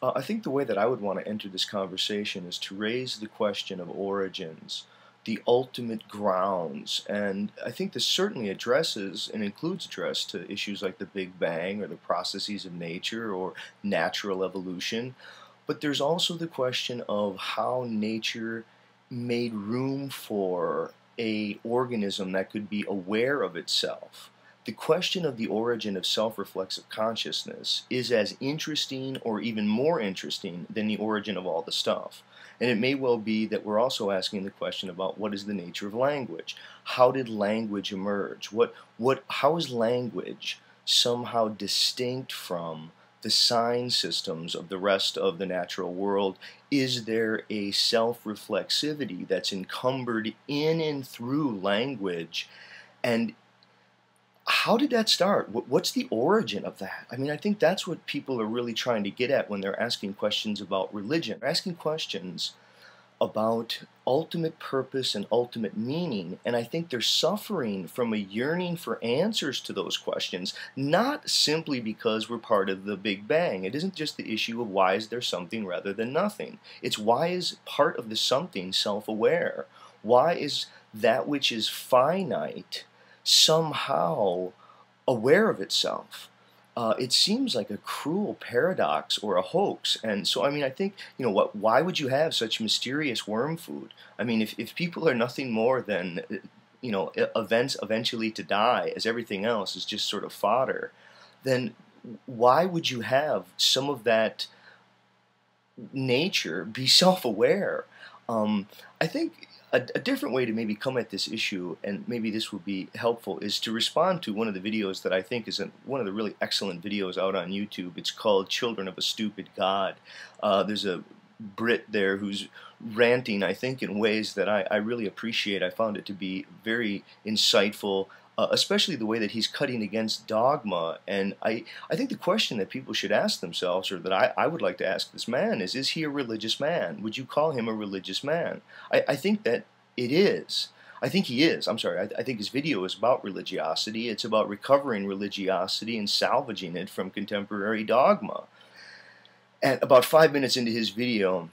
I think the way that I would want to enter this conversation is to raise the question of origins, the ultimate grounds, and I think this certainly addresses and includes address to issues like the Big Bang or the processes of nature or natural evolution. But there's also the question of how nature made room for a organism that could be aware of itself. The question of the origin of self-reflexive consciousness is as interesting or even more interesting than the origin of all the stuff. And it may well be that we're also asking the question about what is the nature of language? How did language emerge? How is language somehow distinct from the sign systems of the rest of the natural world? Is there a self-reflexivity that's encumbered in and through language? And how did that start? What's the origin of that? I mean, I think that's what people are really trying to get at when they're asking questions about religion. They're asking questions about ultimate purpose and ultimate meaning, and I think they're suffering from a yearning for answers to those questions, not simply because we're part of the Big Bang. It isn't just the issue of why is there something rather than nothing. It's why is part of the something self-aware? Why is that which is finite somehow aware of itself? It seems like a cruel paradox or a hoax. And so, I mean, I think, why would you have such mysterious worm food? I mean, if people are nothing more than, events eventually to die, as everything else is just sort of fodder, then why would you have some of that nature be self-aware? I think a different way to maybe come at this issue, and maybe this would be helpful, is to respond to one of the videos that I think is one of the really excellent videos out on YouTube. It's called Children of a Stupid God. There's a Brit there who's ranting, I think, in ways that I really appreciate. I found it to be very insightful, especially the way that he's cutting against dogma. And I think the question that people should ask themselves, or that I would like to ask this man, is he a religious man? Would you call him a religious man? I think that it is. I think he is. I'm sorry. I think his video is about religiosity. It's about recovering religiosity and salvaging it from contemporary dogma. And about 5 minutes into his video,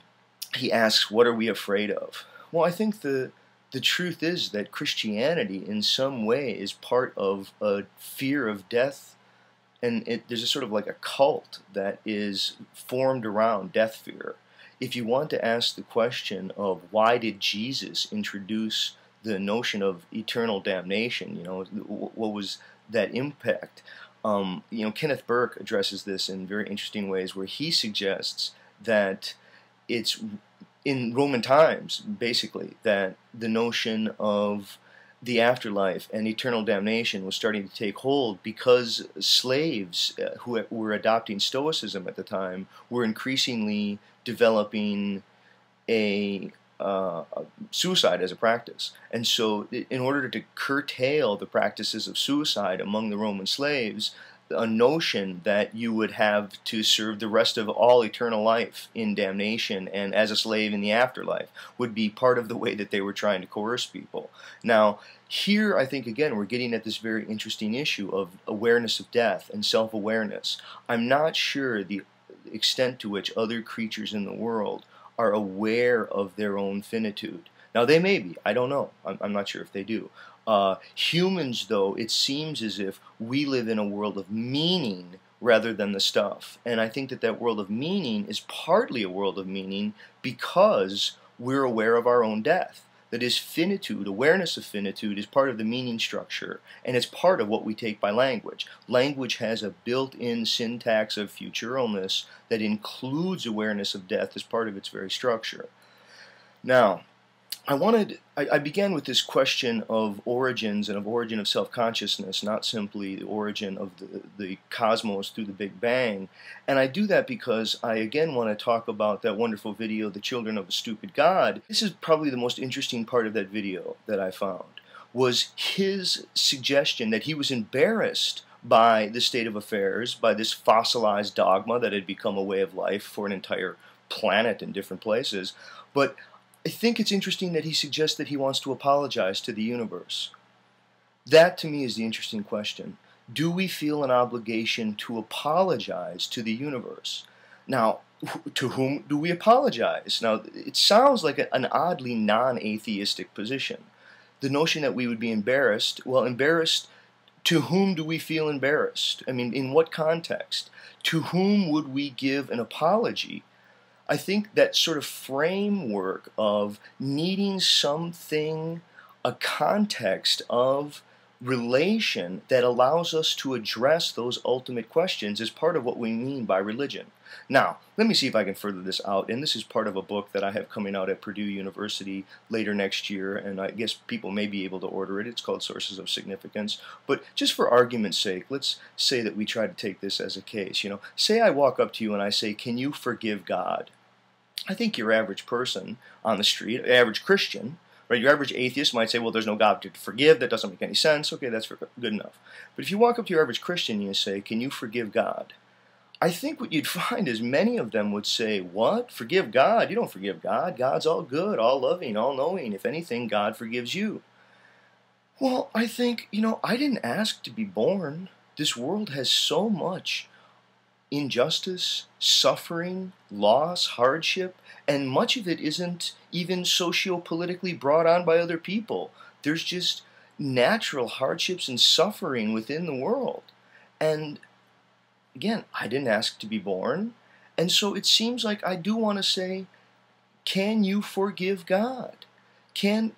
he asks, what are we afraid of? Well, I think the truth is that Christianity in some way is part of a fear of death, and there's a sort of like a cult that is formed around death fear. If you want to ask the question of why did Jesus introduce the notion of eternal damnation, what was that impact? Kenneth Burke addresses this in very interesting ways, where he suggests that it's in Roman times, basically, that the notion of the afterlife and eternal damnation was starting to take hold because slaves who were adopting Stoicism at the time were increasingly developing a suicide as a practice. And so in order to curtail the practices of suicide among the Roman slaves, a notion that you would have to serve the rest of all eternal life in damnation and as a slave in the afterlife would be part of the way that they were trying to coerce people. Now, here I think again we're getting at this very interesting issue of awareness of death and self-awareness. I'm not sure the extent to which other creatures in the world are aware of their own finitude. Now, they may be. I don't know. I'm not sure if they do. Humans, though, it seems as if we live in a world of meaning rather than the stuff. And I think that that world of meaning is partly a world of meaning because we're aware of our own death. That is, finitude, awareness of finitude, is part of the meaning structure, and it's part of what we take by language. Language has a built-in syntax of futuralness that includes awareness of death as part of its very structure. Now, I began with this question of origins and of origin of self-consciousness, not simply the origin of the cosmos through the Big Bang. And I do that because I again want to talk about that wonderful video, The Children of a Stupid God. This is probably the most interesting part of that video that I found, was his suggestion that he was embarrassed by the state of affairs, by this fossilized dogma that had become a way of life for an entire planet in different places. But I think it's interesting that he suggests that he wants to apologize to the universe. That, to me, is the interesting question. Do we feel an obligation to apologize to the universe? Now, To whom do we apologize? Now, it sounds like an oddly non-atheistic position. The notion that we would be embarrassed, well, embarrassed, to whom do we feel embarrassed? I mean, in what context? To whom would we give an apology? I think that sort of framework of needing something, a context of relation that allows us to address those ultimate questions is part of what we mean by religion. Now, let me see if I can further this out, and this is part of a book that I have coming out at Purdue University later next year, and I guess people may be able to order it. It's called Sources of Significance. But just for argument's sake, let's say that we try to take this as a case. Say I walk up to you and I say, "Can you forgive God?" I think your average person on the street, average Christian, right, your average atheist might say, well, there's no God to forgive. That doesn't make any sense. Okay, that's good enough. But if you walk up to your average Christian and you say, "Can you forgive God?" I think what you'd find is many of them would say, "What? Forgive God? You don't forgive God. God's all good, all loving, all knowing. If anything, God forgives you." Well, I think, I didn't ask to be born. This world has so much injustice, suffering, loss, hardship, and much of it isn't even socio-politically brought on by other people. There's just natural hardships and suffering within the world. And again, I didn't ask to be born. And so it seems like I do want to say, can you forgive God? And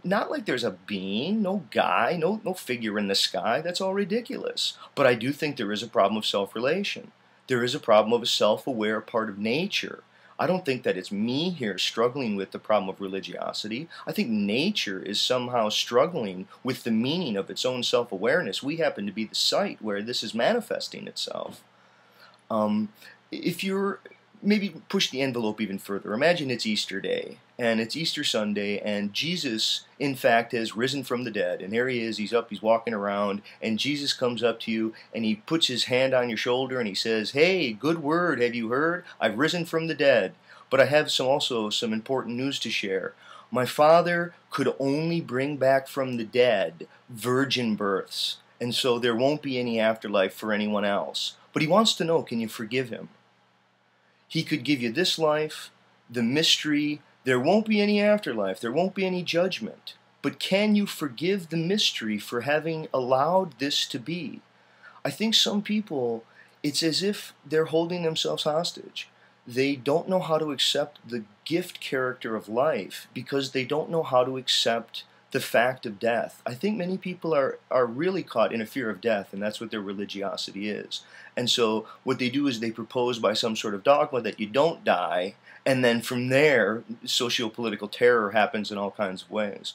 not like there's a being, no guy, no figure in the sky. That's all ridiculous. But I do think there is a problem of self-relation. There is a problem of a self-aware part of nature. I don't think that it's me here struggling with the problem of religiosity. I think nature is somehow struggling with the meaning of its own self-awareness. We happen to be the site where this is manifesting itself. If you're maybe push the envelope even further. Imagine it's Easter Day, and it's Easter Sunday, and Jesus, in fact, has risen from the dead. And here he is, he's up, he's walking around, and Jesus comes up to you, and he puts his hand on your shoulder, and he says, "Hey, good word, have you heard? I've risen from the dead. But I have also some important news to share. My Father could only bring back from the dead virgin births, and so there won't be any afterlife for anyone else. But he wants to know, can you forgive him? He could give you this life, the mystery. There won't be any afterlife. There won't be any judgment. But can you forgive the mystery for having allowed this to be?" I think some people, it's as if they're holding themselves hostage. They don't know how to accept the gift character of life because they don't know how to accept the fact of death. I think many people are really caught in a fear of death, and that's what their religiosity is. And so what they do is they propose by some sort of dogma that you don't die, and then from there, socio-political terror happens in all kinds of ways.